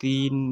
3